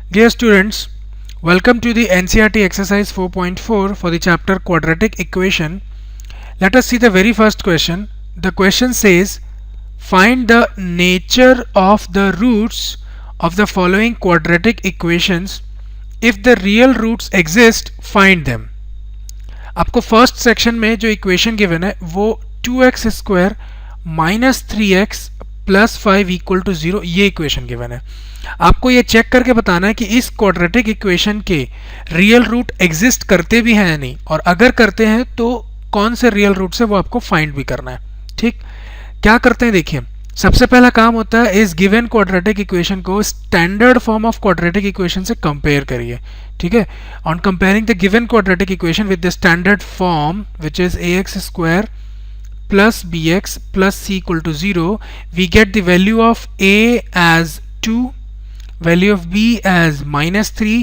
Dear students, welcome to the NCERT exercise 4.4 for the chapter quadratic equation. Let us see the very first question. The question says, find the nature of the roots of the following quadratic equations. If the real roots exist, find them. आपको first section में जो equation given है वो 2x square minus 3x plus 5 equal to 0 ये equation given है. आपको ये check करके बताना है कि इस क्वाड्रेटिक इक्वेशन के रियल रूट एग्जिस्ट करते भी हैं या नहीं, और अगर करते हैं तो कौन से रियल रूट है वो आपको फाइंड भी करना है. ठीक, क्या करते हैं देखिए. सबसे पहला काम होता है इस गिवन क्वाड्रेटिक इक्वेशन को standard form of quadratic equation से कंपेयर करिए. ठीक है, on comparing the given quadratic equation with the standard form which is ax square plus bx plus c equal to 0, we get the value of a as 2, value of b as minus 3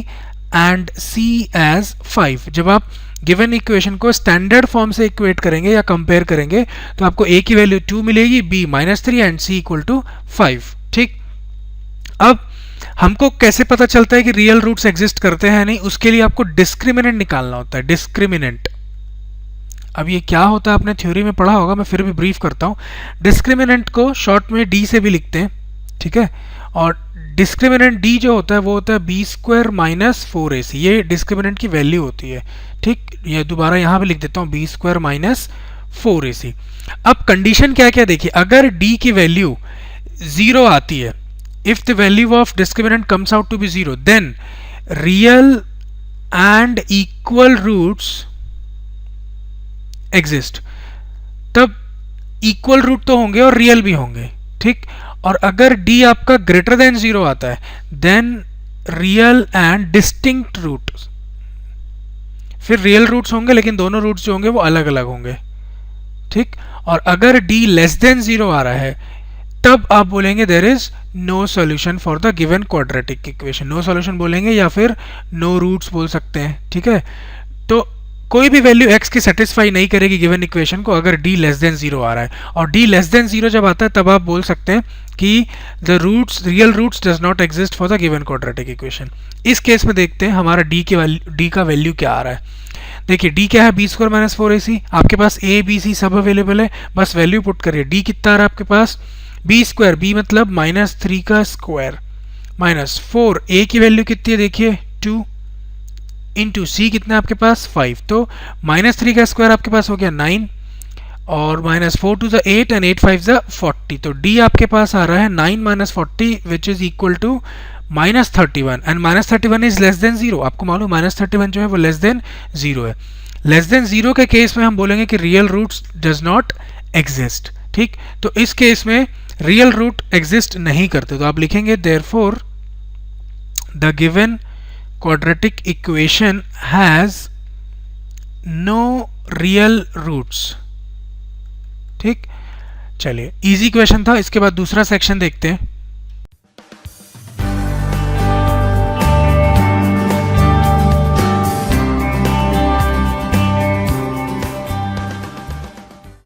and c as 5. जब आप given equation को standard form से equate करेंगे या compare करेंगे तो आपको a की वैल्यू 2 मिलेगी, b minus 3 and c equal to 5. ठीक, अब हमको कैसे पता चलता है कि रियल रूट्स एग्जिस्ट करते हैं नहीं, उसके लिए आपको डिस्क्रिमिनेंट निकालना होता है. डिस्क्रिमिनेंट, अब ये क्या होता है आपने थ्योरी में पढ़ा होगा, मैं फिर भी ब्रीफ करता हूँ. डिस्क्रिमिनेंट को शॉर्ट में डी से भी लिखते हैं. ठीक है, और डिस्क्रिमिनेंट डी जो होता है वो होता है बी स्क्वायर माइनस 4ac. ये डिस्क्रिमिनेंट की वैल्यू होती है. ठीक, ये दोबारा यहाँ पे लिख देता हूँ बी स्क्वायर माइनस 4ac. अब कंडीशन क्या क्या देखिए, अगर डी की वैल्यू 0 आती है, if the value of discriminant comes out to be 0, then real and equal roots exist. तब इक्वल रूट तो होंगे और रियल भी होंगे. ठीक, और अगर d आपका ग्रेटर देन 0 आता है then real and distinct root, फिर रियल रूट्स होंगे लेकिन दोनों रूट्स जो होंगे वो अलग अलग होंगे. ठीक, और अगर d लेस देन 0 आ रहा है तब आप बोलेंगे there is no solution for the given quadratic equation. No solution बोलेंगे या फिर नो रूट्स बोल सकते हैं. ठीक है, तो कोई भी वैल्यू x की सेटिस्फाई नहीं करेगी गिवन इक्वेशन को अगर d लेस देन 0 आ रहा है, और d लेस देन 0 जब आता है तब आप बोल सकते हैं कि the roots real roots does not exist for the given quadratic equation. इस केस में देखते हैं हमारा d का वैल्यू क्या आ रहा है. देखिए d क्या है, बी स्क्वायर माइनस 4ac. आपके पास a b c सब अवेलेबल है, बस वैल्यू पुट करिए. d कितना आ रहा है आपके पास, बी स्क्वायर, b मतलब माइनस 3 का स्क्वायर माइनस 4, a की वैल्यू कितनी है देखिए 2 इंटू सी कितना है आपके पास 5, तो माइनस 3 का स्क्वायर आपके पास हो गया 9 और minus 4 to the 8 and 8 5 the 40. तो डी आपके पास आ रहा है 9 minus 40 which is equal to minus 31 and minus 31 is less than 0. आपको मालूम माइनस 31 जो है वो लेस देन 0 है. लेस देन 0 के केस में हम बोलेंगे कि real roots does not exist. ठीक, तो इस केस में रियल रूट एग्जिस्ट नहीं करते, तो आप लिखेंगे therefore the given quadratic equation has no real roots. ठीक, चलिए इजी क्वेश्चन था. इसके बाद दूसरा सेक्शन देखते हैं.